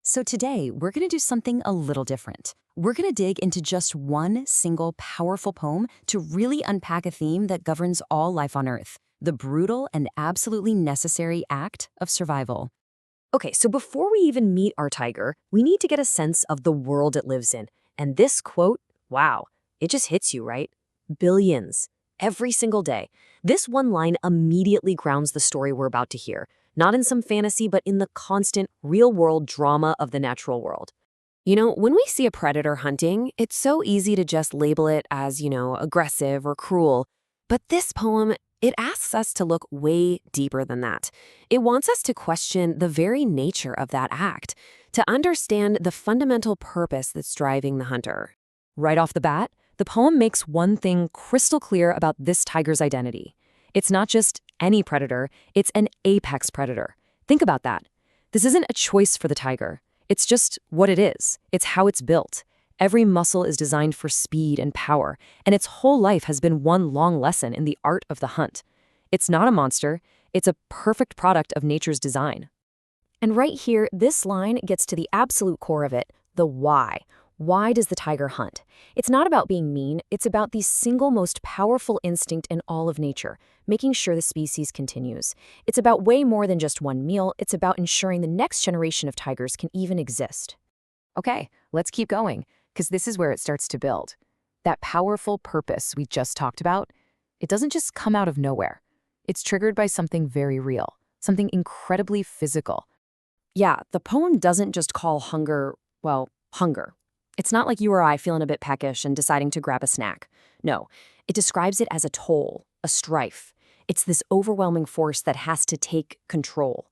So today, we're going to do something a little different. We're going to dig into just one single powerful poem to really unpack a theme that governs all life on Earth, the brutal and absolutely necessary act of survival. Okay, so before we even meet our tiger, we need to get a sense of the world it lives in. And this quote, wow, it just hits you, right? Billions, every single day. This one line immediately grounds the story we're about to hear, not in some fantasy, but in the constant, real-world drama of the natural world. When we see a predator hunting, it's so easy to just label it as, aggressive or cruel. But this poem, it asks us to look way deeper than that. It wants us to question the very nature of that act, to understand the fundamental purpose that's driving the hunter. Right off the bat, the poem makes one thing crystal clear about this tiger's identity. It's not just any predator, it's an apex predator. Think about that. This isn't a choice for the tiger. It's just what it is. It's how it's built. Every muscle is designed for speed and power, and its whole life has been one long lesson in the art of the hunt. It's not a monster, it's a perfect product of nature's design. And right here, this line gets to the absolute core of it, the why. Why does the tiger hunt? It's not about being mean, it's about the single most powerful instinct in all of nature, making sure the species continues. It's about way more than just one meal, it's about ensuring the next generation of tigers can even exist. Okay, let's keep going, because this is where it starts to build. That powerful purpose we just talked about, it doesn't just come out of nowhere. It's triggered by something very real, something incredibly physical. Yeah, the poem doesn't just call hunger, hunger. It's not like you or I feeling a bit peckish and deciding to grab a snack. No, it describes it as a toll, a strife. It's this overwhelming force that has to take control.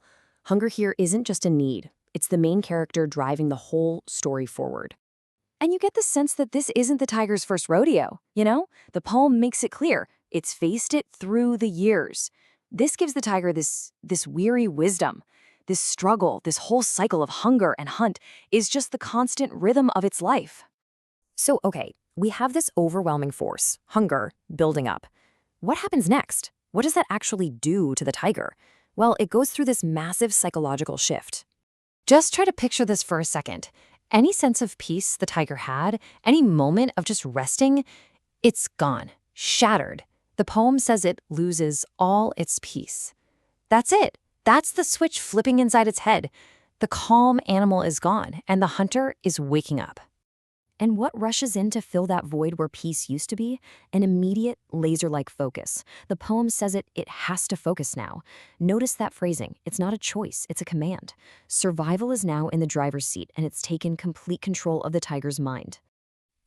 Hunger here isn't just a need. It's the main character driving the whole story forward. And you get the sense that this isn't the tiger's first rodeo, The poem makes it clear. It's faced it through the years. This gives the tiger this weary wisdom. This struggle, this whole cycle of hunger and hunt is just the constant rhythm of its life. So, okay, we have this overwhelming force, hunger, building up. What happens next? What does that actually do to the tiger? Well, it goes through this massive psychological shift. Just try to picture this for a second. Any sense of peace the tiger had, any moment of just resting, it's gone, shattered. The poem says it loses all its peace. That's it. That's the switch flipping inside its head. The calm animal is gone, and the hunter is waking up. And what rushes in to fill that void where peace used to be? An immediate, laser-like focus. The poem says it has to focus now. Notice that phrasing. It's not a choice, it's a command. Survival is now in the driver's seat, and it's taken complete control of the tiger's mind.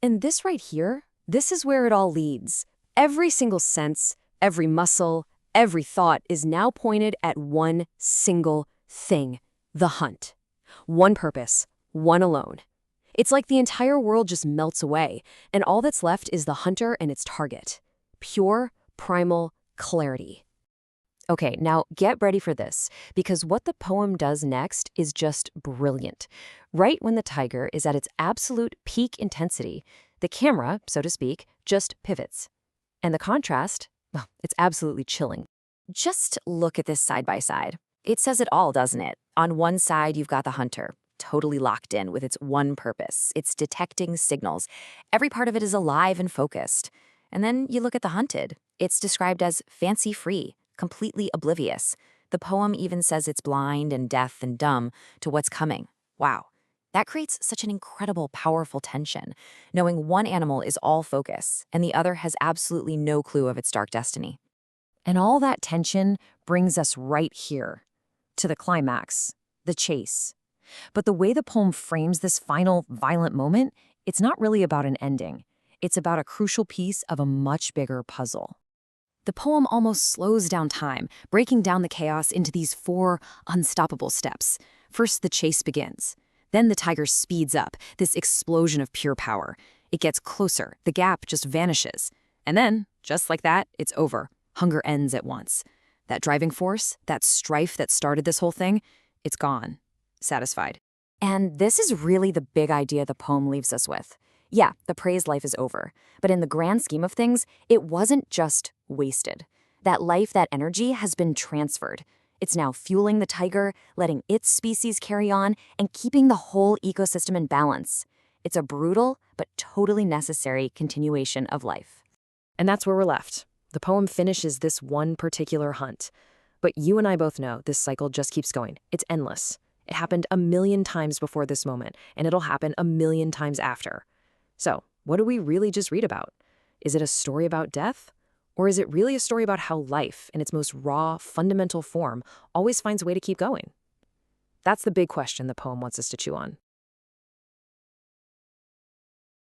And this right here, this is where it all leads. Every single sense, every muscle, every thought is now pointed at one single thing, the hunt. One purpose, one alone. It's like the entire world just melts away, and all that's left is the hunter and its target. Pure, primal clarity. Okay, now get ready for this, because what the poem does next is just brilliant. Right when the tiger is at its absolute peak intensity, the camera, so to speak, just pivots. And the contrast, well, it's absolutely chilling. Just look at this side by side. It says it all, doesn't it? On one side, you've got the hunter, totally locked in with its one purpose. It's detecting signals. Every part of it is alive and focused. And then you look at the hunted. It's described as fancy-free, completely oblivious. The poem even says it's blind and deaf and dumb to what's coming. Wow. That creates such an incredible, powerful tension, knowing one animal is all focus and the other has absolutely no clue of its dark destiny. And all that tension brings us right here, to the climax, the chase. But the way the poem frames this final, violent moment, it's not really about an ending. It's about a crucial piece of a much bigger puzzle. The poem almost slows down time, breaking down the chaos into these 4 unstoppable steps. First, the chase begins. Then the tiger speeds up, this explosion of pure power. It gets closer, the gap just vanishes. And then, just like that, it's over. Hunger ends at once. That driving force, that strife that started this whole thing, it's gone. Satisfied. And this is really the big idea the poem leaves us with. Yeah, the prey's life is over. But in the grand scheme of things, it wasn't just wasted. That life, that energy has been transferred. It's now fueling the tiger, letting its species carry on, and keeping the whole ecosystem in balance. It's a brutal but totally necessary continuation of life. And that's where we're left. The poem finishes this one particular hunt. But you and I both know this cycle just keeps going. It's endless. It happened a million times before this moment, and it'll happen a million times after. So, what do we really just read about? Is it a story about death? Or is it really a story about how life, in its most raw, fundamental form, always finds a way to keep going? That's the big question the poem wants us to chew on.